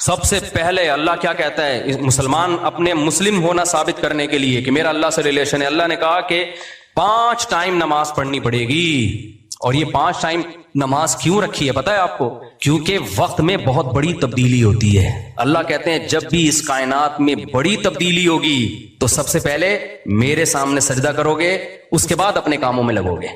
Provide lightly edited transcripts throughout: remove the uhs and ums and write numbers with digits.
سب سے پہلے اللہ کیا کہتا ہے؟ مسلمان اپنے مسلم ہونا ثابت کرنے کے لیے کہ میرا اللہ سے ریلیشن ہے، اللہ نے کہا کہ 5 ٹائم نماز پڑھنی پڑے گی۔ اور یہ 5 ٹائم نماز کیوں رکھی ہے پتہ ہے آپ کو؟ کیونکہ وقت میں بہت بڑی تبدیلی ہوتی ہے۔ اللہ کہتے ہیں جب بھی اس کائنات میں بڑی تبدیلی ہوگی تو سب سے پہلے میرے سامنے سجدہ کرو گے، اس کے بعد اپنے کاموں میں لگو گے۔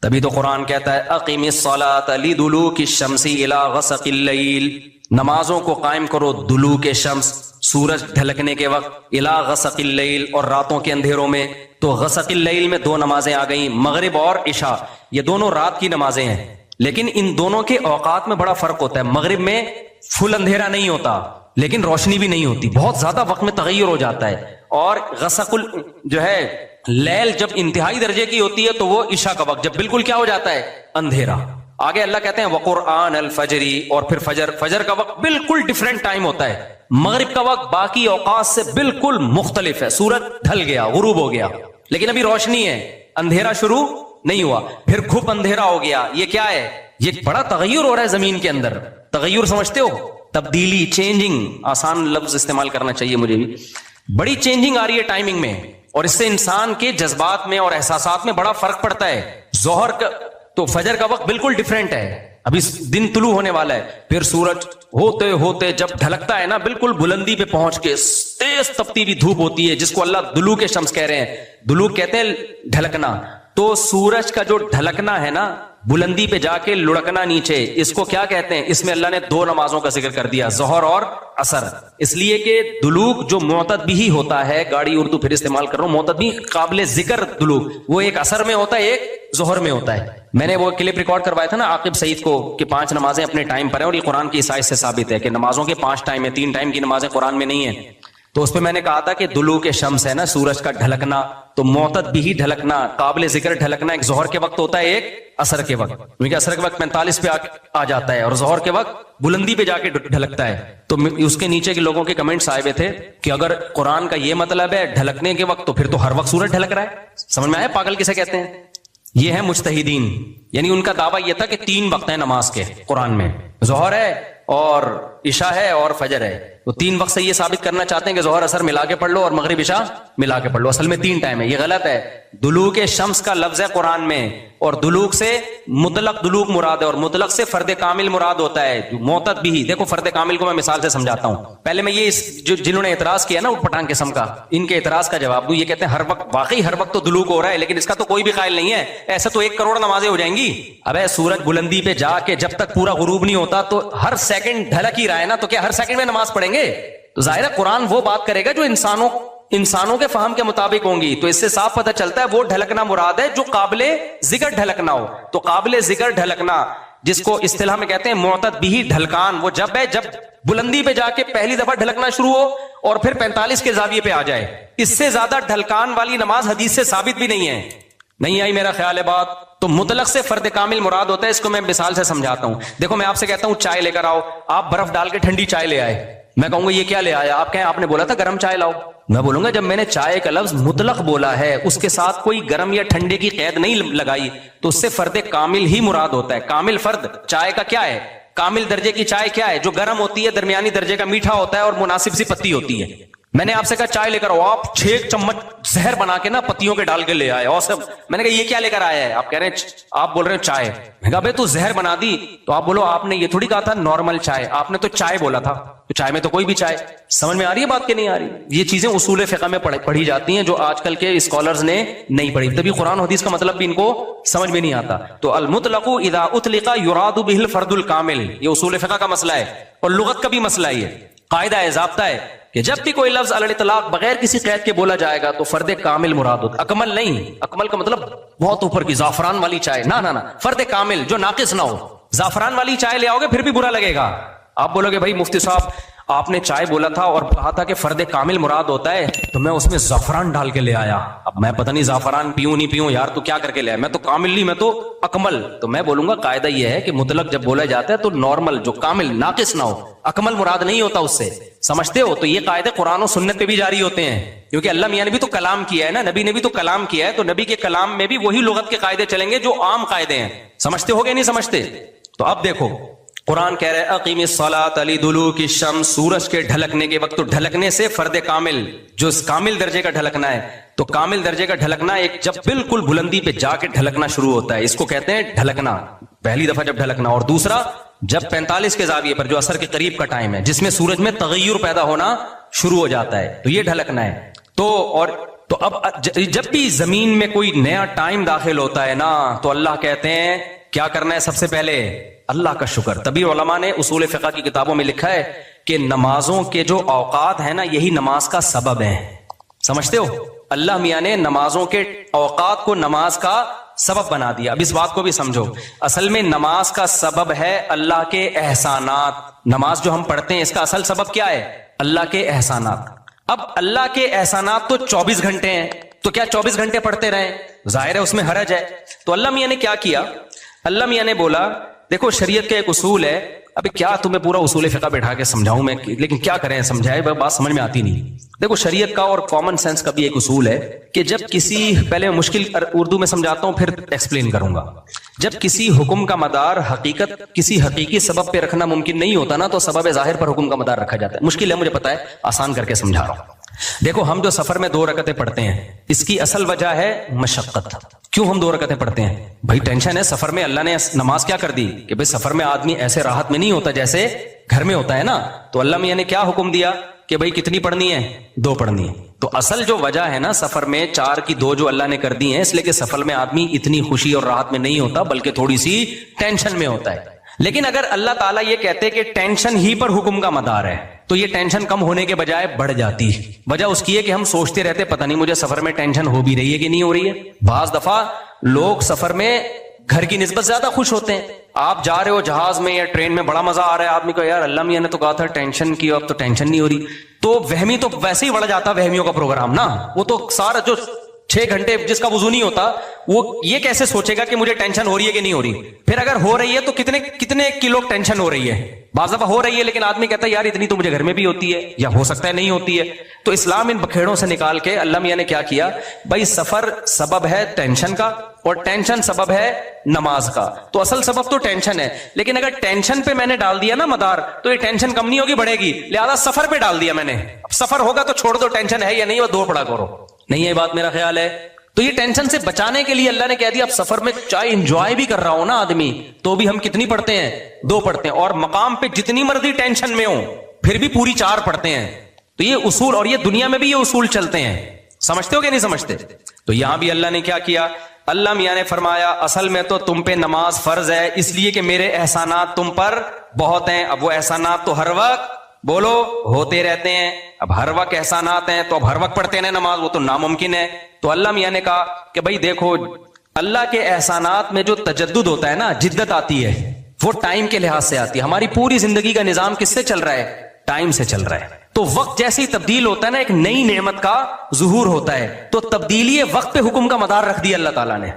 تبھی تو قرآن کہتا ہے اقیم الصلاۃ لدلوک الشمس الی غسق اللیل، نمازوں کو قائم کرو دلوک شمس، سورج ڈھلکنے کے وقت، الی غسق اللیل، اور راتوں کے اندھیروں میں۔ تو غسق اللیل میں 2 نمازیں آ گئیں، مغرب اور عشاء، یہ دونوں رات کی نمازیں ہیں، لیکن ان دونوں کے اوقات میں بڑا فرق ہوتا ہے۔ مغرب میں فل اندھیرا نہیں ہوتا لیکن روشنی بھی نہیں ہوتی، بہت زیادہ وقت میں تغیر ہو جاتا ہے۔ اور غسق جو ہے لیل جب انتہائی درجے کی ہوتی ہے تو وہ عشاء کا وقت، جب بالکل کیا ہو جاتا ہے؟ اندھیرا۔ آگے اللہ کہتے ہیں وقرآن الفجر، اور پھر فجر کا وقت بالکل ڈیفرنٹ ٹائم ہوتا ہے۔ مغرب کا وقت باقی اوقات سے بالکل مختلف ہے، سورج ڈھل گیا، غروب ہو گیا، لیکن ابھی روشنی ہے، اندھیرا شروع نہیں ہوا، پھر گھپ اندھیرا ہو گیا۔ یہ کیا ہے؟ یہ بڑا تغیر ہو رہا ہے زمین کے اندر۔ تغیر سمجھتے ہو؟ تبدیلی، چینجنگ، آسان لفظ استعمال کرنا چاہیے مجھے بھی۔ بڑی چینجنگ آ رہی ہے ٹائمنگ میں، اور اس سے انسان کے جذبات میں اور احساسات میں بڑا فرق پڑتا ہے۔ ظہر کا تو فجر کا وقت بالکل ڈیفرنٹ ہے، ابھی دن طلوع ہونے والا ہے، پھر سورج ہوتے ہوتے جب ڈھلکتا ہے نا، بالکل بلندی پہ پہنچ کے تیز تپتی ہوئی دھوپ ہوتی ہے، جس کو اللہ دلوک شمس کہہ رہے ہیں۔ دلوک کہتے ہیں ڈھلکنا، تو سورج کا جو ڈھلکنا ہے نا، بلندی پہ جا کے لڑکنا نیچے، اس کو کیا کہتے ہیں؟ اس میں اللہ نے 2 نمازوں کا ذکر کر دیا، ظہر اور عصر، اس لیے کہ دلوک جو معتد بھی ہوتا ہے، گاڑی اردو پھر استعمال کر رہا ہوں، معتد بھی قابل ذکر دلوک، وہ ایک عصر میں ہوتا ہے، ایک ظہر میں ہوتا ہے۔ میں نے وہ کلپ ریکارڈ کروایا تھا نا عاقب سعید کو کہ 5 نمازیں اپنے ٹائم پر ہیں، اور یہ قرآن کی عیسائی سے ثابت ہے کہ نمازوں کے 5 ٹائم ہیں، 3 ٹائم کی نمازیں قرآن میں نہیں ہیں۔ تو اس پہ میں نے کہا تھا کہ دلوک شمس ہے نا، سورج کا ڈھلکنا، تو معتد بھی ڈھلکنا، قابل ذکر ڈھلکنا ایک ظہر کے وقت ہوتا ہے، ایک عصر کے وقت، کیونکہ عصر کے وقت 45 پہ آ جاتا ہے، اور ظہر کے وقت بلندی پہ جا کے ڈھلکتا ہے۔ تو اس کے نیچے کے لوگوں کے کمنٹس آئے ہوئے تھے کہ اگر قرآن کا یہ مطلب ہے ڈھلکنے کے وقت، تو پھر تو ہر وقت سورج ڈھلک رہا ہے۔ سمجھ میں آیا پاگل کسے کہتے ہیں؟ یہ ہے مجتہدین، یعنی ان کا دعویٰ یہ تھا کہ 3 وقت ہیں نماز کے قرآن میں، ظہر ہے اور عشاء ہے اور فجر ہے، تو 3 وقت سے یہ ثابت کرنا چاہتے ہیں کہ ظہر عصر ملا کے پڑھ لو اور مغرب عشاء ملا کے پڑھ لو، اصل میں 3 ٹائم ہے۔ یہ غلط ہے۔ دلوک شمس کا لفظ ہے قرآن میں، اور دلوک سے مطلق دلوک مراد ہے، اور مطلق سے فرد کامل مراد ہوتا ہے، معتد بھی۔ دیکھو فرد کامل کو میں مثال سے سمجھاتا ہوں۔ پہلے میں یہ جنہوں نے اعتراض کیا نا اٹھ پٹانگ قسم کا، ان کے اعتراض کا جواب دوں۔ یہ کہتے ہیں ہر وقت، واقعی ہر وقت تو دلوک ہو رہا ہے، لیکن اس کا تو کوئی بھی قائل نہیں ہے، ایسے تو 1 کروڑ نمازیں ہو جائیں گی۔ ابے سورج بلندی پہ جا کے جب تک پورا غروب نہیں ہوتا تو ہر سیکنڈ ڈھلک ہی رہا ہے نا، تو کیا ہر سیکنڈ میں نماز پڑھیں گے؟ تو ظاہر ہے قرآن وہ بات کرے گا جو انسانوں کے فہم کے مطابق ہوں گی۔ تو اس سے صاف پتہ چلتا ہے وہ ڈھلکنا مراد ہے جو قابل ذکر ڈھلکنا ہو۔ تو قابل ذکر ڈھلکنا، جس کو اصطلاح میں کہتے ہیں معتد بھی ڈھلکان، وہ جب ہے جب بلندی پہ جا کے پہلی دفعہ ڈھلکنا شروع ہو اور پھر 45 کے زاویے پہ آ جائے۔ اس سے زیادہ ڈھلکان والی نماز حدیث سے ثابت بھی نہیں ہے۔ نہیں آئی میرا خیال ہے بات؟ تو مطلق سے فرد کامل مراد ہوتا ہے، اس کو میں مثال سے سمجھاتا ہوں۔ دیکھو میں آپ سے کہتا ہوں چائے لے کر آؤ، آپ برف ڈال کے ٹھنڈی چائے لے آئے، میں کہوں گا یہ کیا لے آیا؟ آپ کہیں آپ نے بولا تھا گرم چائے لاؤ۔ میں بولوں گا جب میں نے چائے کا لفظ مطلق بولا ہے، اس کے ساتھ کوئی گرم یا ٹھنڈے کی قید نہیں لگائی، تو اس سے فرد کامل ہی مراد ہوتا ہے۔ کامل فرد چائے کا کیا ہے؟ کامل درجے کی چائے کیا ہے؟ جو گرم ہوتی ہے، درمیانی درجے کا میٹھا ہوتا ہے اور مناسب سی پتی ہوتی ہے۔ میں نے آپ سے کہا چائے لے کر آؤ، آپ 6 چمچ زہر بنا کے نا پتیوں کے ڈال کے لے آئے، اور سب میں نے کہا یہ کیا لے کر آیا ہے؟ آپ کہہ رہے ہیں، آپ بول رہے ہیں چائے۔ میں کہا بھائی تو زہر بنا دی، تو آپ بولو آپ نے یہ تھوڑی کہا تھا نارمل چائے، آپ نے تو چائے بولا تھا، تو چائے میں تو کوئی بھی چائے۔ سمجھ میں آ رہی ہے بات کہ نہیں آ رہی؟ یہ چیزیں اصول فقہ میں پڑھی جاتی ہیں جو آج کل کے اسکالرز نے نہیں پڑھی، تبھی قرآن حدیث کا مطلب بھی ان کو سمجھ میں نہیں آتا۔ تو المطلق اذا اطلق یراد به الفرد الکامل، یہ اصول فقہ کا مسئلہ ہے، اور لغت کا بھی مسئلہ ہے، قاعدہ ہے، ضابطہ ہے کہ جب بھی کوئی لفظ علی الاطلاق بغیر کسی قید کے بولا جائے گا تو فرد کامل مراد ہوتا ہے، اکمل نہیں۔ اکمل کا مطلب بہت اوپر کی زعفران والی چائے، نہ، فرد کامل جو ناقص نہ ہو۔ زعفران والی چائے لے آؤ گے پھر بھی برا لگے گا۔ آپ بولو گے بھائی مفتی صاحب آپ نے چائے بولا تھا اور کہا تھا کہ فرد کامل مراد ہوتا ہے، تو میں اس میں زعفران ڈال کے لے آیا، اب میں پتہ نہیں زعفران پیوں نہیں پیوں یار، تو کیا کر کے لے آیا؟ میں تو کامل نہیں، میں تو اکمل۔ تو میں بولوں گا قاعدہ یہ ہے کہ مطلق جب بولا جاتا ہے تو نارمل جو کامل ناقص نہ ہو، اکمل مراد نہیں ہوتا اس سے، سمجھتے ہو؟ تو یہ قاعدے قرآن و سنت پہ بھی جاری ہوتے ہیں، کیونکہ اللہ میاں نے بھی تو کلام کیا ہے نا، نبی نے بھی تو کلام کیا ہے، تو نبی کے کلام میں بھی وہی لغت کے قاعدے چلیں گے جو عام قاعدے ہیں۔ سمجھتے ہو گے نہیں سمجھتے؟ تو اب دیکھو قرآن کہہ رہے اقیم الصلاۃ لدلوک الشمس، سورج کے ڈھلکنے کے وقت، تو ڈھلکنے سے فرد کامل جو کامل درجے کا ڈھلکنا ہے، تو کامل درجے کا ڈھلکنا ایک جب بالکل بلندی پہ جا کے ڈھلکنا شروع ہوتا ہے، اس کو کہتے ہیں ڈھلکنا، پہلی دفعہ جب ڈھلکنا، اور دوسرا جب 45 کے زاویے پر جو عصر کے قریب کا ٹائم ہے جس میں سورج میں تغیر پیدا ہونا شروع ہو جاتا ہے، تو یہ ڈھلکنا ہے۔ تو اب جب بھی زمین میں کوئی نیا ٹائم داخل ہوتا ہے نا، تو اللہ کہتے ہیں کیا کرنا ہے؟ سب سے پہلے اللہ کا شکر۔ تبھی علماء نے اصول فقہ کی کتابوں میں لکھا ہے کہ نمازوں کے جو اوقات ہیں نا، یہی نماز کا سبب ہے۔ سمجھتے ہو؟ اللہ میاں نے نمازوں کے اوقات کو نماز کا سبب بنا دیا۔ اب اس بات کو بھی سمجھو، اصل میں نماز کا سبب ہے اللہ کے احسانات۔ نماز جو ہم پڑھتے ہیں اس کا اصل سبب کیا ہے؟ اللہ کے احسانات۔ اب اللہ کے احسانات تو 24 گھنٹے ہیں، تو کیا 24 گھنٹے پڑھتے رہیں؟ ظاہر ہے اس میں حرج ہے۔ تو اللہ میاں نے کیا کیا؟ اللہ میاں نے بولا دیکھو شریعت کا ایک اصول ہے، ابھی کیا تمہیں پورا اصول فقہ بیٹھا کے سمجھاؤں میں، لیکن کیا کریں، سمجھائے بات سمجھ میں آتی نہیں۔ دیکھو شریعت کا اور کامن سینس کا بھی ایک اصول ہے کہ جب کسی، پہلے مشکل اردو میں سمجھاتا ہوں پھر ایکسپلین کروں گا، جب کسی حکم کا مدار حقیقت کسی حقیقی سبب پہ رکھنا ممکن نہیں ہوتا نا، تو سبب ظاہر پر حکم کا مدار رکھا جاتا ہے۔ مشکل ہے مجھے پتا ہے، آسان کر کے سمجھا رہا ہوں۔ دیکھو ہم جو سفر میں 2 رکعتیں پڑھتے ہیں، اس کی اصل وجہ ہے مشقت۔ کیوں ہم 2 رکعتیں پڑھتے ہیں؟ بھائی ٹینشن ہے سفر میں، اللہ نے نماز کیا کر دی کہ بھئی سفر میں آدمی ایسے راحت میں نہیں ہوتا جیسے گھر میں ہوتا ہے نا، تو اللہ میاں نے کیا حکم دیا کہ بھئی کتنی پڑھنی ہے؟ 2 پڑھنی ہے۔ تو اصل جو وجہ ہے نا سفر میں 4 کی 2 جو اللہ نے کر دی ہیں، اس لیے کہ سفر میں آدمی اتنی خوشی اور راحت میں نہیں ہوتا بلکہ تھوڑی سی ٹینشن میں ہوتا ہے۔ لیکن اگر اللہ تعالیٰ یہ کہتے کہ ٹینشن ہی پر حکم کا مدار ہے، تو یہ ٹینشن کم ہونے کے بجائے بڑھ جاتی۔ وجہ اس کی ہے کہ ہم سوچتے رہتے پتہ نہیں مجھے سفر میں ٹینشن ہو بھی رہی ہے کہ نہیں ہو رہی ہے۔ بعض دفعہ لوگ سفر میں گھر کی نسبت زیادہ خوش ہوتے ہیں۔ آپ جا رہے ہو جہاز میں یا ٹرین میں، بڑا مزہ آ رہا ہے، آدمی کو یار اللہ میاں نے تو کہا تھا ٹینشن کی، اب تو ٹینشن نہیں ہو رہی، تو وہمی تو ویسے ہی بڑھ جاتا وہمیوں کا پروگرام نا۔ وہ تو سارا جو 6 گھنٹے جس کا وضو نہیں ہوتا، وہ یہ کیسے سوچے گا کہ مجھے ٹینشن ہو رہی ہے کہ نہیں ہو رہی؟ پھر اگر ہو رہی ہے تو کتنے کلو ٹینشن ہو رہی ہے؟ بعض دفعہ ہو رہی ہے لیکن آدمی کہتا ہے یار اتنی تو مجھے گھر میں بھی ہوتی ہے، یا ہو سکتا ہے نہیں ہوتی ہے۔ تو اسلام ان بکھیڑوں سے نکال کے اللہ میاں نے کیا کیا؟ بھائی سفر سبب ہے ٹینشن کا، اور ٹینشن سبب ہے نماز کا۔ تو اصل سبب تو ٹینشن ہے، لیکن اگر ٹینشن پہ میں نے ڈال دیا نا مدار، تو یہ ٹینشن کم نہیں ہوگی، بڑھے گی، لہذا سفر پہ ڈال دیا میں نے۔ اب سفر ہوگا تو چھوڑ دو، ٹینشن ہے یا نہیں وہ 2 پڑھا کرو۔ نہیں ہے بات، میرا خیال ہے۔ تو یہ ٹینشن سے بچانے کے لیے اللہ نے کہہ دیا اب سفر میں چاہے انجوائے بھی کر رہا ہو نا آدمی، تو بھی ہم کتنی پڑھتے ہیں؟ 2 پڑھتے ہیں، اور مقام پہ جتنی مرضی ٹینشن میں ہوں پھر بھی پوری 4 پڑھتے ہیں۔ تو یہ اصول، اور یہ دنیا میں بھی یہ اصول چلتے ہیں، سمجھتے ہو کہ نہیں سمجھتے؟ تو یہاں بھی اللہ نے کیا کیا؟ اللہ میاں نے فرمایا اصل میں تو تم پہ نماز فرض ہے اس لیے کہ میرے احسانات تم پر بہت ہیں۔ اب وہ احسانات تو ہر وقت بولو ہوتے رہتے ہیں، اب ہر وقت احسانات ہیں تو اب ہر وقت پڑھتے ہیں نماز، وہ تو ناممکن ہے۔ تو اللہ میاں نے کہا کہ بھائی دیکھو اللہ کے احسانات میں جو تجدد ہوتا ہے نا، جدت آتی ہے، وہ ٹائم کے لحاظ سے آتی ہے۔ ہماری پوری زندگی کا نظام کس سے چل رہا ہے؟ ٹائم سے چل رہا ہے۔ تو وقت جیسے ہی تبدیل ہوتا ہے نا، ایک نئی نعمت کا ظہور ہوتا ہے، تو تبدیلی وقت پہ حکم کا مدار رکھ دیا اللہ تعالیٰ نے۔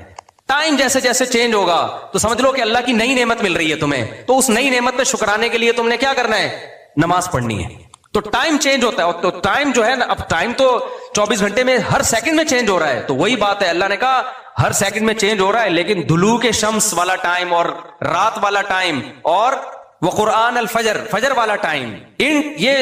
ٹائم جیسے جیسے چینج ہوگا تو سمجھ لو کہ اللہ کی نئی نعمت مل رہی ہے تمہیں، تو اس نئی نعمت پہ شکرانے کے لیے تم نے کیا کرنا ہے؟ نماز پڑھنی ہے۔ تو ٹائم چینج ہوتا ہے، تو ٹائم جو ہے نا، اب ٹائم تو 24 گھنٹے میں ہر سیکنڈ میں چینج ہو رہا ہے، تو وہی بات ہے اللہ نے کہا ہر سیکنڈ میں چینج ہو رہا ہے، لیکن دلوک شمس والا ٹائم اور رات والا ٹائم اور وقرآن الفجر، فجر والا ٹائم،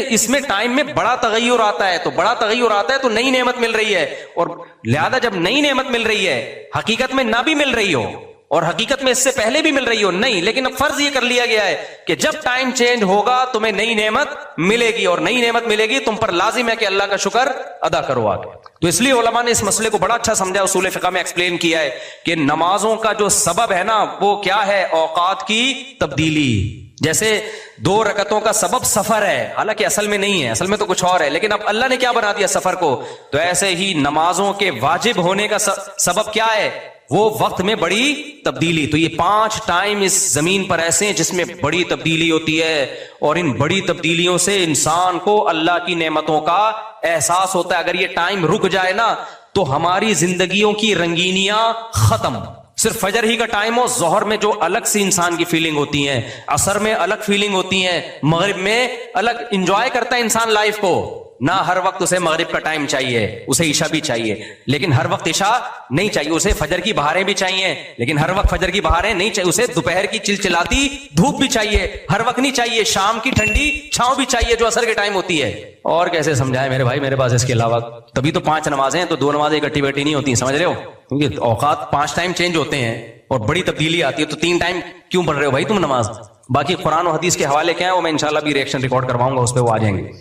اس میں ٹائم میں بڑا تغیر آتا ہے، تو بڑا تغیر آتا ہے تو نئی نعمت مل رہی ہے، اور لہذا جب نئی نعمت مل رہی ہے، حقیقت میں نہ بھی مل رہی ہو اور حقیقت میں اس سے پہلے بھی مل رہی ہو نہیں، لیکن اب فرض یہ کر لیا گیا ہے کہ جب ٹائم چینج ہوگا تمہیں نئی نعمت ملے گی، اور نئی نعمت ملے گی تم پر لازم ہے کہ اللہ کا شکر ادا کرو آگے۔ تو اس لیے علماء نے اس مسئلے کو بڑا اچھا سمجھا، اصول فقہ میں ایکسپلین کیا ہے کہ نمازوں کا جو سبب ہے نا وہ کیا ہے؟ اوقات کی تبدیلی۔ جیسے 2 رکعتوں کا سبب سفر ہے، حالانکہ اصل میں نہیں ہے، اصل میں تو کچھ اور ہے، لیکن اب اللہ نے کیا بنا دیا سفر کو، تو ایسے ہی نمازوں کے واجب ہونے کا سبب کیا ہے؟ وہ وقت میں بڑی تبدیلی۔ تو یہ 5 ٹائم اس زمین پر ایسے ہیں جس میں بڑی تبدیلی ہوتی ہے، اور ان بڑی تبدیلیوں سے انسان کو اللہ کی نعمتوں کا احساس ہوتا ہے۔ اگر یہ ٹائم رک جائے نا تو ہماری زندگیوں کی رنگینیاں ختم۔ صرف فجر ہی کا ٹائم ہو، ظہر میں جو الگ سی انسان کی فیلنگ ہوتی ہیں، عصر میں الگ فیلنگ ہوتی ہیں، مغرب میں الگ، انجوائے کرتا ہے انسان لائف کو، نہ ہر وقت اسے مغرب کا ٹائم چاہیے، اسے عشاء بھی چاہیے لیکن ہر وقت عشاء نہیں چاہیے، اسے فجر کی بہاریں بھی چاہیے لیکن ہر وقت فجر کی بہاریں نہیں چاہیے، اسے دوپہر کی چلچلاتی دھوپ بھی چاہیے، ہر وقت نہیں چاہیے، شام کی ٹھنڈی چھاؤں بھی چاہیے جو عصر کے ٹائم ہوتی ہے۔ اور کیسے سمجھائے میرے بھائی، میرے پاس اس کے علاوہ تبھی تو 5 نمازیں ہیں، تو 2 نمازیں اکٹھی بیٹھی نہیں ہوتی، سمجھ رہے ہو؟ کیونکہ اوقات 5 ٹائم چینج ہوتے ہیں اور بڑی تبدیلی آتی ہے، تو 3 ٹائم کیوں پڑھ رہے ہو بھائی تم نماز؟ باقی قرآن و حدیث کے حوالے کیا ہے وہ میں انشاءاللہ بھی ریئیکشن ریکارڈ کرواؤں گا، اس پہ وہ آ جائیں گے۔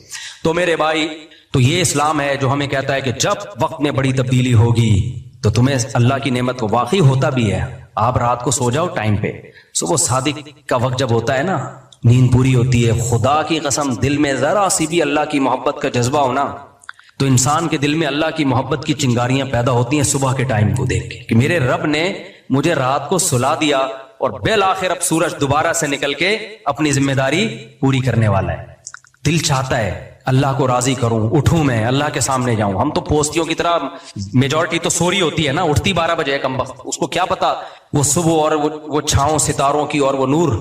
تو میرے بھائی، تو یہ اسلام ہے جو ہمیں کہتا ہے کہ جب وقت میں بڑی تبدیلی ہوگی تو تمہیں اللہ کی نعمت کو واقعی ہوتا بھی ہے، آپ رات کو سو جاؤ ٹائم پہ، صبح صادق کا وقت جب ہوتا ہے نا، نیند پوری ہوتی ہے، خدا کی قسم دل میں ذرا سی بھی اللہ کی محبت کا جذبہ ہونا تو انسان کے دل میں اللہ کی محبت کی چنگاریاں پیدا ہوتی ہیں صبح کے ٹائم کو دیکھ کے کہ میرے رب نے مجھے رات کو سلا دیا اور بالآخر اب سورج دوبارہ سے نکل کے اپنی ذمہ داری پوری کرنے والا ہے۔ دل چاہتا ہے اللہ کو راضی کروں، اٹھوں میں اللہ کے سامنے جاؤں۔ ہم تو پوستیوں کی طرح میجورٹی تو سوری ہوتی ہے نا، اٹھتی 12 بجے ہے کم وقت، اس کو کیا پتا وہ صبح اور وہ چھاؤں ستاروں کی اور وہ نور۔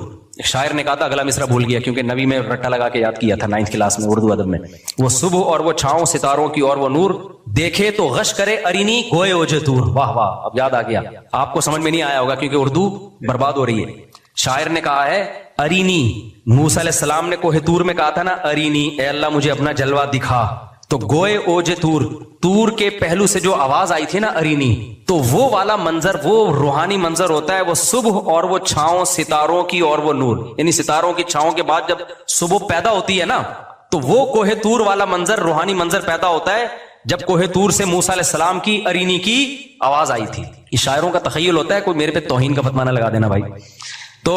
شاعر نے کہا تھا، اگلا مصرع بھول گیا کیونکہ نبی میں رٹا لگا کے یاد کیا تھا 9th کلاس میں اردو ادب میں، وہ صبح اور وہ چھاؤں ستاروں کی اور وہ نور دیکھے تو غش کرے ارینی گوئے اوجے تور۔ واہ واہ، اب یاد آ گیا۔ آپ کو سمجھ میں نہیں آیا ہوگا کیونکہ اردو برباد ہو رہی ہے۔ شاعر نے کہا ہے ارینی، موسیٰ علیہ السلام نے کوہ طور میں کہا تھا نا ارینی، اے اللہ مجھے اپنا جلوہ دکھا، تو گوئے اوجے طور، طور کے پہلو سے جو آواز آئی تھی نا ارینی، تو وہ والا منظر، وہ روحانی منظر ہوتا ہے، وہ صبح اور وہ چھاؤں ستاروں کی اور وہ نور، یعنی ستاروں کی چھاؤں کے بعد جب صبح پیدا ہوتی ہے نا تو وہ کوہ طور والا منظر، روحانی منظر پیدا ہوتا ہے جب کوہ طور سے موسیٰ علیہ السلام کی ارینی کی آواز آئی تھی۔ یہ شاعروں کا تخیل ہوتا ہے، کوئی میرے پہ توہین کا فتویٰ نہ لگا دینا بھائی۔ تو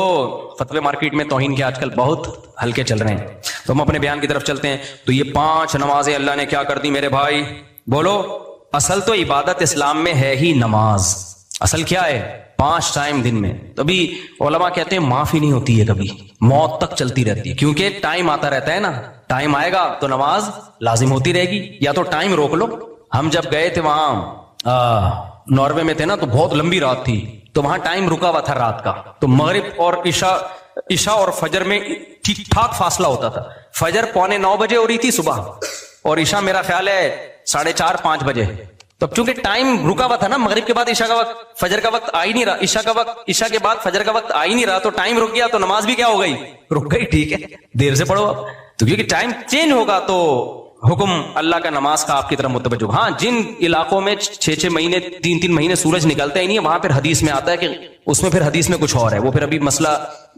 فتوے مارکیٹ میں توہین کے آج کل بہت ہلکے چل رہے ہیں، تو ہم اپنے بیان کی طرف چلتے ہیں۔ تو یہ 5 نمازیں اللہ نے کیا کر دی میرے بھائی؟ بولو، اصل تو عبادت اسلام میں ہے ہی نماز۔ اصل کیا ہے؟ 5 ٹائم دن میں۔ تبھی علماء کہتے ہیں معافی نہیں ہوتی ہے کبھی، موت تک چلتی رہتی ہے، کیونکہ ٹائم آتا رہتا ہے نا، ٹائم آئے گا تو نماز لازم ہوتی رہے گی، یا تو ٹائم روک لو۔ ہم جب گئے تھے وہاں ناروے میں تھے نا، تو بہت لمبی رات تھی، تو وہاں ٹائم رکا ہوا تھا رات کا، تو مغرب اور عشاء اور فجر میں ٹھیک ٹھاک فاصلہ ہوتا تھا۔ فجر 8:45 بجے ہو رہی تھی صبح، اور عشاء میرا خیال ہے 4:30-5 بجے۔ تو چونکہ ٹائم رکا ہوا تھا نا، مغرب کے بعد عشاء کا وقت، فجر کا وقت آ ہی نہیں رہا، عشاء کا وقت، عشاء کے بعد فجر کا وقت آ ہی نہیں رہا، تو ٹائم رک گیا تو نماز بھی کیا ہو گئی؟ رک گئی۔ ٹھیک ہے، دیر سے پڑھو اب، تو کیونکہ ٹائم چینج ہوگا تو حکم اللہ کا نماز کا آپ کی طرف متوجہ ہوگا۔ ہاں، جن علاقوں میں 6 مہینے 3 مہینے سورج نکلتا ہی نہیں ہے، وہاں پھر حدیث میں آتا ہے کہ اس میں پھر حدیث میں کچھ اور ہے، وہ پھر ابھی مسئلہ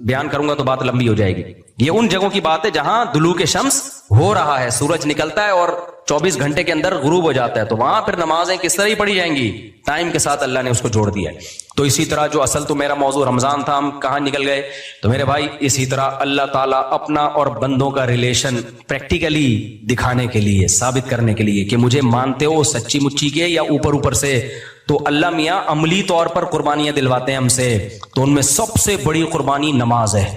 بیان کروں گا تو بات لمبی ہو جائے گی۔ یہ ان جگہوں کی بات ہے جہاں دلوک شمس ہو رہا ہے، سورج نکلتا ہے اور 24 گھنٹے کے اندر غروب ہو جاتا ہے، تو وہاں پھر نمازیں کس طرح ہی پڑھی جائیں گی؟ ٹائم کے ساتھ اللہ نے اس کو جوڑ دیا ہے۔ تو اسی طرح جو اصل تو میرا موضوع رمضان تھا، ہم کہاں نکل گئے؟ تو میرے بھائی، اسی طرح اللہ تعالیٰ اپنا اور بندوں کا ریلیشن پریکٹیکلی دکھانے کے لیے، ثابت کرنے کے لیے کہ مجھے مانتے ہو سچی مچی کے یا اوپر سے، تو اللہ میاں عملی طور پر قربانیاں دلواتے ہیں ہم سے۔ تو ان میں سب سے بڑی قربانی نماز ہے،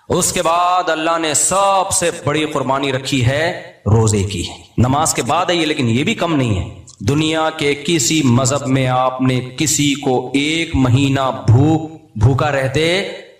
اس کے بعد اللہ نے سب سے بڑی قربانی رکھی ہے روزے کی۔ نماز کے بعد ہے یہ، لیکن یہ بھی کم نہیں ہے۔ دنیا کے کسی مذہب میں آپ نے کسی کو 1 مہینہ بھوکا رہتے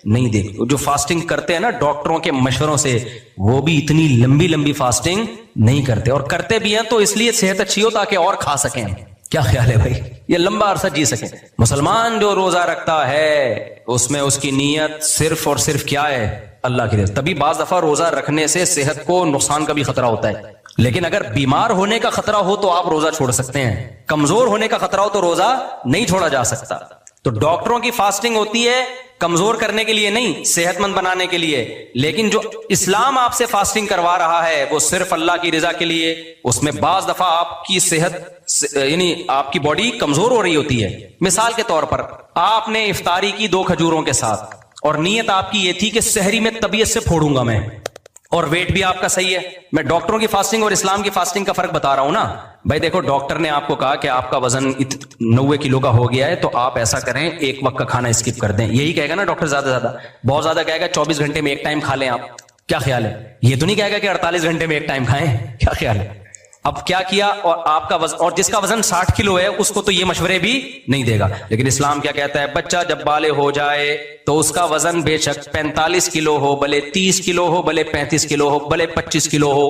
نہیں دیکھ۔ جو فاسٹنگ کرتے ہیں نا ڈاکٹروں کے مشوروں سے، وہ بھی اتنی لمبی لمبی فاسٹنگ نہیں کرتے، اور کرتے بھی ہیں تو اس لیے صحت اچھی ہو تاکہ اور کھا سکیں۔ کیا خیال ہے بھائی؟ یہ لمبا عرصہ جی سکیں۔ مسلمان جو روزہ رکھتا ہے اس میں اس کی نیت صرف اور صرف کیا ہے؟ اللہ کی رضا۔ تبھی بعض دفعہ روزہ رکھنے سے صحت کو نقصان کا بھی خطرہ ہوتا ہے، لیکن اگر بیمار ہونے کا خطرہ ہو تو آپ روزہ چھوڑ سکتے ہیں، کمزور ہونے کا خطرہ ہو تو روزہ نہیں چھوڑا جا سکتا۔ تو ڈاکٹروں کی فاسٹنگ ہوتی ہے کمزور کرنے کے لیے نہیں، صحت مند بنانے کے لیے، لیکن جو اسلام آپ سے فاسٹنگ کروا رہا ہے وہ صرف اللہ کی رضا کے لیے۔ اس میں بعض دفعہ آپ کی صحت یعنی آپ کی باڈی کمزور ہو رہی ہوتی ہے۔ مثال کے طور پر آپ نے افطاری کی 2 کھجوروں کے ساتھ، اور نیت آپ کی یہ تھی کہ سحری میں طبیعت سے پھوڑوں گا میں، اور ویٹ بھی آپ کا صحیح ہے۔ میں ڈاکٹروں کی فاسٹنگ اور اسلام کی فاسٹنگ کا فرق بتا رہا ہوں نا بھائی۔ دیکھو، ڈاکٹر نے آپ کو کہا کہ آپ کا وزن 90 کلو کا ہو گیا ہے، تو آپ ایسا کریں 1 وقت کا کھانا اسکپ کر دیں، یہی کہے گا نا ڈاکٹر؟ زیادہ بہت زیادہ کہے گا 24 گھنٹے میں 1 ٹائم کھا لیں آپ۔ کیا خیال ہے؟ یہ تو نہیں کہے گا کہ 48 گھنٹے میں 1 ٹائم کھائیں۔ کیا خیال ہے؟ اب کیا کیا؟ اور آپ کا وزن، اور جس کا وزن 60 کلو ہے اس کو تو یہ مشورے بھی نہیں دے گا، لیکن اسلام کیا کہتا ہے؟ بچہ جب بالغ ہو جائے تو اس کا وزن بے شک 45 کلو ہو، بھلے 30 کلو ہو، بھلے 35 کلو ہو، بھلے 25 کلو ہو،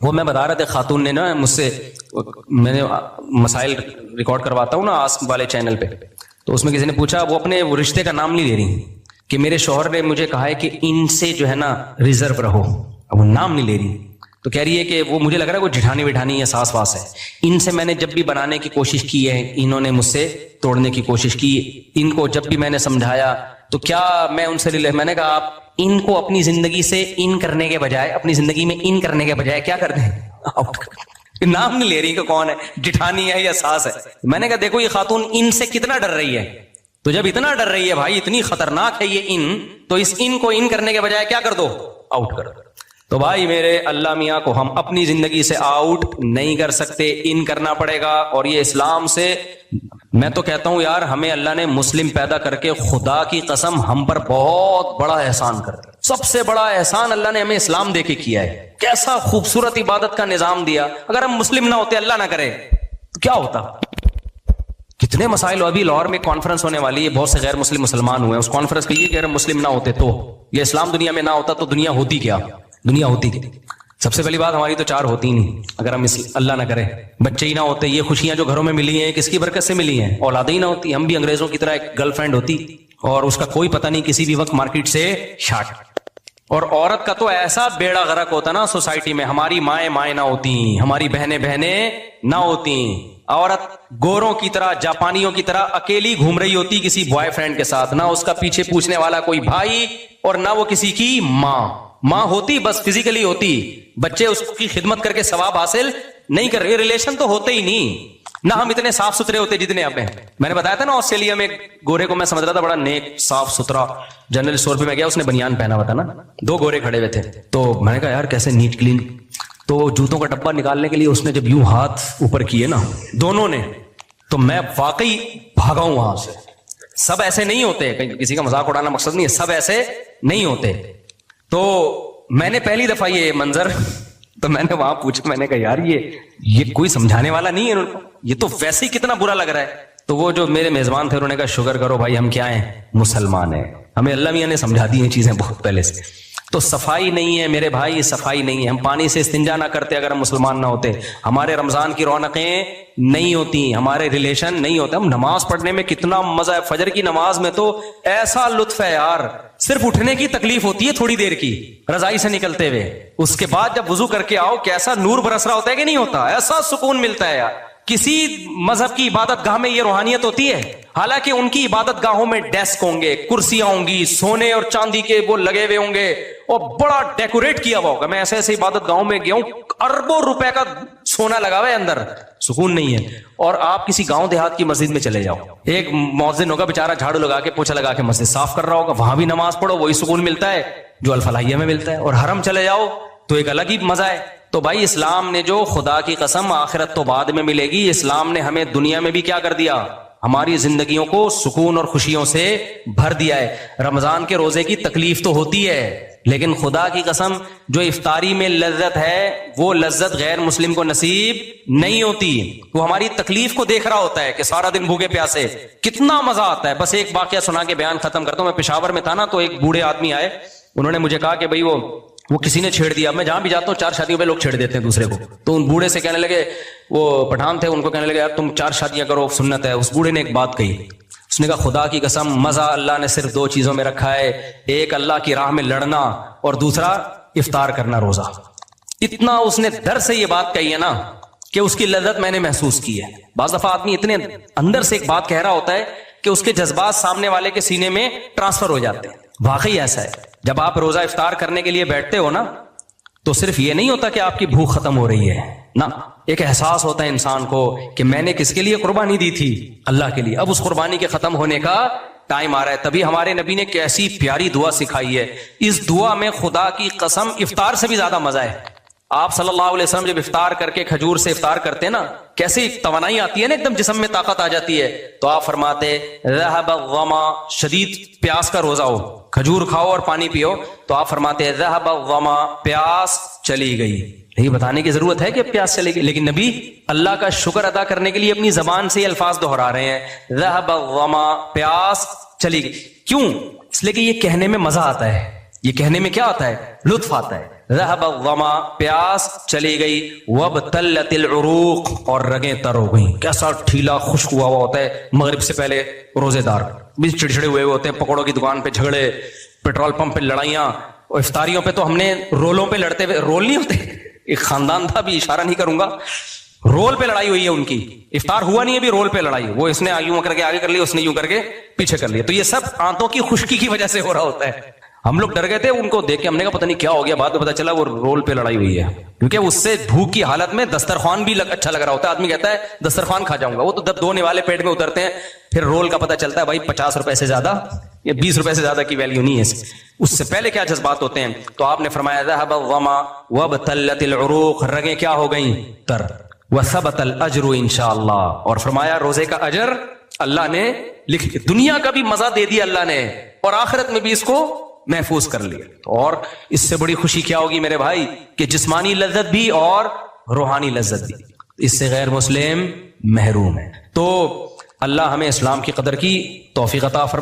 وہ میں بتا رہا تھا خاتون نے نا مجھ سے، میں نے مسائل ریکارڈ کرواتا ہوں نا آسک والے چینل پہ، تو اس میں کسی نے پوچھا، وہ اپنے رشتے کا نام نہیں لے رہی کہ میرے شوہر نے مجھے کہا ہے کہ ان سے جو ہے نا ریزرو رہو، اب وہ نام نہیں لے رہی، تو کہہ رہی ہے کہ وہ مجھے لگ رہا ہے وہ جٹھانی وٹھانی یا ساس واس ہے، ان سے میں نے جب بھی بنانے کی کوشش کی ہے انہوں نے مجھ سے توڑنے کی کوشش کی، ان کو جب بھی میں نے سمجھایا تو کیا میں ان سے میں نے کہا آپ ان کو اپنی زندگی سے ان کرنے کے بجائے، اپنی زندگی میں ان کرنے کے بجائے کیا کر دیں، نام نہیں لے رہی کہ کون ہے، جٹھانی ہے یا ساس ہے۔ میں نے کہا دیکھو یہ خاتون ان سے کتنا ڈر رہی ہے، تو جب اتنا ڈر رہی ہے بھائی، اتنی خطرناک ہے یہ ان، تو اس ان کو ان کرنے کے بجائے کیا کر دو، آؤٹ کر دو۔ تو بھائی میرے اللہ میاں کو ہم اپنی زندگی سے آؤٹ نہیں کر سکتے، ان کرنا پڑے گا۔ اور یہ اسلام سے، میں تو کہتا ہوں یار ہمیں اللہ نے مسلم پیدا کر کے خدا کی قسم ہم پر بہت بڑا احسان کر دیا، سب سے بڑا احسان اللہ نے ہمیں اسلام دے کے کیا ہے۔ کیسا خوبصورت عبادت کا نظام دیا، اگر ہم مسلم نہ ہوتے، اللہ نہ کرے تو کیا ہوتا، کتنے مسائل۔ ابھی لاہور میں کانفرنس ہونے والی ہے، بہت سے غیر مسلم مسلمان ہوئے ہیں، اس کانفرنس کے یہ کہ اگر مسلم نہ ہوتے تو یہ اسلام دنیا میں نہ ہوتا تو دنیا ہوتی کیا، دنیا ہوتی کیا؟ سب سے پہلی بات ہماری تو چار ہوتی نہیں، اگر ہم اللہ نہ کرے بچے ہی نہ ہوتے، یہ خوشیاں جو گھروں میں ملی ہیں کس کی برکت سے ملی ہیں، اولادیں ہی نہ ہوتی، ہم بھی انگریزوں کی طرح ایک گرل فرینڈ ہوتی اور اس کا کوئی پتہ نہیں، کسی بھی وقت مارکیٹ سے شارٹ۔ اور عورت کا تو ایسا بیڑا غرق ہوتا نا سوسائٹی میں، ہماری مائیں نہ ہوتی، ہماری بہنیں نہ ہوتی، عورت گوروں کی طرح، جاپانیوں کی طرح اکیلی گھوم رہی ہوتی کسی بوائے فرینڈ کے ساتھ، نہ اس کا پیچھے پوچھنے والا کوئی بھائی اور نہ وہ کسی کی ماں ہوتی، بس فزیکلی ہوتی، بچے اس کی خدمت کر کے ثواب حاصل نہیں کر رہے، ریلیشن تو ہوتے ہی نہیں، نہ ہم اتنے صاف ستھرے ہوتے جتنے اب ہیں۔ میں نے بتایا تھا نا آسٹریلیا میں ایک گورے کو میں سمجھ رہا تھا بڑا نیک صاف ستھرا، جنرل اسٹور پہ میں گیا، اس نے بنیان پہنا ہوا تھا نا، دو گورے کھڑے ہوئے تھے، تو میں نے کہا یار کیسے نیٹ کلین، تو جوتوں کا ڈبہ نکالنے کے لیے اس نے جب یوں ہاتھ اوپر کیے نا دونوں نے، تو میں واقعی بھاگا ہوں وہاں سے۔ سب ایسے نہیں ہوتے، کسی کا مذاق اڑانا مقصد نہیں ہے، سب ایسے نہیں ہوتے۔ تو میں نے پہلی دفعہ یہ منظر، تو میں نے وہاں پوچھا، میں نے کہا یار یہ کوئی سمجھانے والا نہیں ہے، یہ تو ویسے ہی کتنا برا لگ رہا ہے۔ تو وہ جو میرے میزبان تھے انہوں نے کہا شکر کرو بھائی ہم کیا ہیں، مسلمان ہیں، ہمیں اللہ میاں نے سمجھا دی ہیں چیزیں بہت پہلے سے۔ تو صفائی نہیں ہے میرے بھائی، صفائی نہیں ہے، ہم پانی سے استنجا نہ کرتے اگر ہم مسلمان نہ ہوتے، ہمارے رمضان کی رونقیں نہیں ہوتی، ہمارے ریلیشن نہیں ہوتے۔ ہم نماز پڑھنے میں کتنا مزہ ہے، فجر کی نماز میں تو ایسا لطف ہے یار، صرف اٹھنے کی تکلیف ہوتی ہے تھوڑی دیر کی رضائی سے نکلتے ہوئے، اس کے بعد جب وضو کر کے آؤ کیسا نور برس رہا ہوتا ہے کہ نہیں ہوتا، ایسا سکون ملتا ہے یار۔ کسی مذہب کی عبادت گاہ میں یہ روحانیت ہوتی ہے؟ حالانکہ ان کی عبادت گاہوں میں ڈیسک ہوں گے، کرسیاں ہوں گی، سونے اور چاندی کے وہ لگے ہوئے ہوں گے اور بڑا ڈیکوریٹ کیا ہوا ہوگا۔ میں ایسے ایسے عبادت گاہوں میں گیا ہوں، اربوں روپے کا سونا لگا ہوا ہے اندر، سکون نہیں ہے۔ اور آپ کسی گاؤں دیہات کی مسجد میں چلے جاؤ، ایک مؤذن ہوگا بیچارہ جھاڑو لگا کے پوچھا لگا کے مسجد صاف کر رہا ہوگا، وہاں بھی نماز پڑھو وہی سکون ملتا ہے جو الفلاحیہ میں ملتا ہے۔ اور حرم چلے جاؤ تو ایک الگ ہی مزہ ہے۔ تو بھائی اسلام نے جو، خدا کی قسم آخرت تو بعد میں ملے گی، اسلام نے ہمیں دنیا میں بھی کیا کر دیا، ہماری زندگیوں کو سکون اور خوشیوں سے بھر دیا ہے۔ رمضان کے روزے کی تکلیف تو ہوتی ہے، لیکن خدا کی قسم جو افطاری میں لذت ہے وہ لذت غیر مسلم کو نصیب نہیں ہوتی۔ وہ ہماری تکلیف کو دیکھ رہا ہوتا ہے کہ سارا دن بھوکے پیاسے کتنا مزہ آتا ہے۔ بس ایک واقعہ سنا کے بیان ختم کرتا ہوں۔ میں پشاور میں تھا نا، تو ایک بوڑھے آدمی آئے، انہوں نے مجھے کہا کہ بھائی وہ کسی نے چھیڑ دیا۔ میں جہاں بھی جاتا ہوں 4 شادیوں پہ لوگ چھیڑ دیتے ہیں دوسرے کو، تو ان بوڑھے سے کہنے لگے، وہ پٹھان تھے، ان کو کہنے لگے یار تم 4 شادیاں کرو، سنت ہے۔ اس بوڑھے نے ایک بات کہی، اس نے کہا خدا کی قسم مزہ اللہ نے صرف 2 چیزوں میں رکھا ہے، ایک اللہ کی راہ میں لڑنا اور دوسرا افطار کرنا روزہ۔ اتنا اس نے ڈر سے یہ بات کہی ہے نا کہ اس کی لذت میں نے محسوس کی ہے۔ بعض دفعہ آدمی اتنے اندر سے ایک بات کہہ رہا ہوتا ہے کہ اس کے جذبات سامنے والے کے سینے میں ٹرانسفر ہو جاتے ہیں۔ واقعی ایسا ہے، جب آپ روزہ افطار کرنے کے لیے بیٹھتے ہو نا تو صرف یہ نہیں ہوتا کہ آپ کی بھوک ختم ہو رہی ہے، نہ، ایک احساس ہوتا ہے انسان کو کہ میں نے کس کے لیے قربانی دی تھی، اللہ کے لیے، اب اس قربانی کے ختم ہونے کا ٹائم آ رہا ہے۔ تبھی ہمارے نبی نے کیسی پیاری دعا سکھائی ہے، اس دعا میں خدا کی قسم افطار سے بھی زیادہ مزہ ہے۔ آپ صلی اللہ علیہ وسلم جب افطار کر کے کھجور سے افطار کرتے ہیں نا، کیسی توانائی آتی ہے نا، ایک دم جسم میں طاقت آ جاتی ہے۔ تو آپ فرماتے ذهب الظما، شدید پیاس کا روزہ ہو، کھجور کھاؤ اور پانی پیو، تو آپ فرماتے ذهب الظما، پیاس چلی گئی۔ یہ بتانے کی ضرورت ہے کہ پیاس چلے گی، لیکن نبی اللہ کا شکر ادا کرنے کے لیے اپنی زبان سے یہ الفاظ دہرا رہے ہیں، ذهب الظما، پیاس چلی گئی۔ کیوں؟ اس لیے کہ یہ کہنے میں مزہ آتا ہے یہ کہنے میں کیا آتا ہے؟ لطف آتا ہے. ذهب الظما، پیاس چلی گئی. وابتلت العروق، اور رگیں تر ہو گئیں. کیسا ٹھیلا خشک ہوا ہوا ہوتا ہے مغرب سے پہلے روزے دار بھی چڑچڑے ہوئے ہوتے ہیں، پکوڑوں کی دکان پہ جھگڑے، پیٹرول پمپ پہ لڑائیاں، اور افطاریوں پہ تو ہم نے رولوں پہ لڑتے ہوئے، رول نہیں ہوتے، ایک خاندان تھا، بھی اشارہ نہیں کروں گا، رول پہ لڑائی ہوئی ہے ان کی. افطار ہوا نہیں ہے، بھی رول پہ لڑائی، وہ اس نے یوں کر کے آگے کر لیا، اس نے یوں کر کے پیچھے کر لیا. تو یہ سب آنتوں کی خشکی کی وجہ سے ہو رہا ہوتا ہے. ہم لوگ ڈر گئے تھے ان کو دیکھ کے، ہم نے کہا پتہ نہیں کیا ہو گیا. بعد میں پتہ چلا وہ رول پہ لڑائی ہوئی ہے، کیونکہ اس سے بھوک کی حالت میں دسترخوان بھی اچھا لگ رہا ہوتا ہے. آدمی کہتا ہے دسترخوان کھا جاؤں گا، وہ تو جب 2 نوالے پیٹ میں اترتے ہیں پھر رول کا پتہ چلتا ہے بھائی 50 روپے سے زیادہ یا 20 روپے سے زیادہ کی ویلیو نہیں ہے. اس سے پہلے کیا جذبات ہوتے ہیں. تو آپ نے فرمایا ذهب الظما وابتلت العروق، رگیں کیا ہو گئیں؟ تر. وثبت الاجر انشاءاللہ، اور فرمایا روزے کا اجر اللہ نے لکھ، دنیا کا بھی مزہ دے دیا اللہ نے، اور آخرت میں بھی اس کو محفوظ کر لیا. اور اس سے بڑی خوشی کیا ہوگی میرے بھائی کہ جسمانی لذت بھی اور روحانی لذت بھی، اس سے غیر مسلم محروم ہے. تو اللہ ہمیں اسلام کی قدر کی توفیق عطا فرمائے.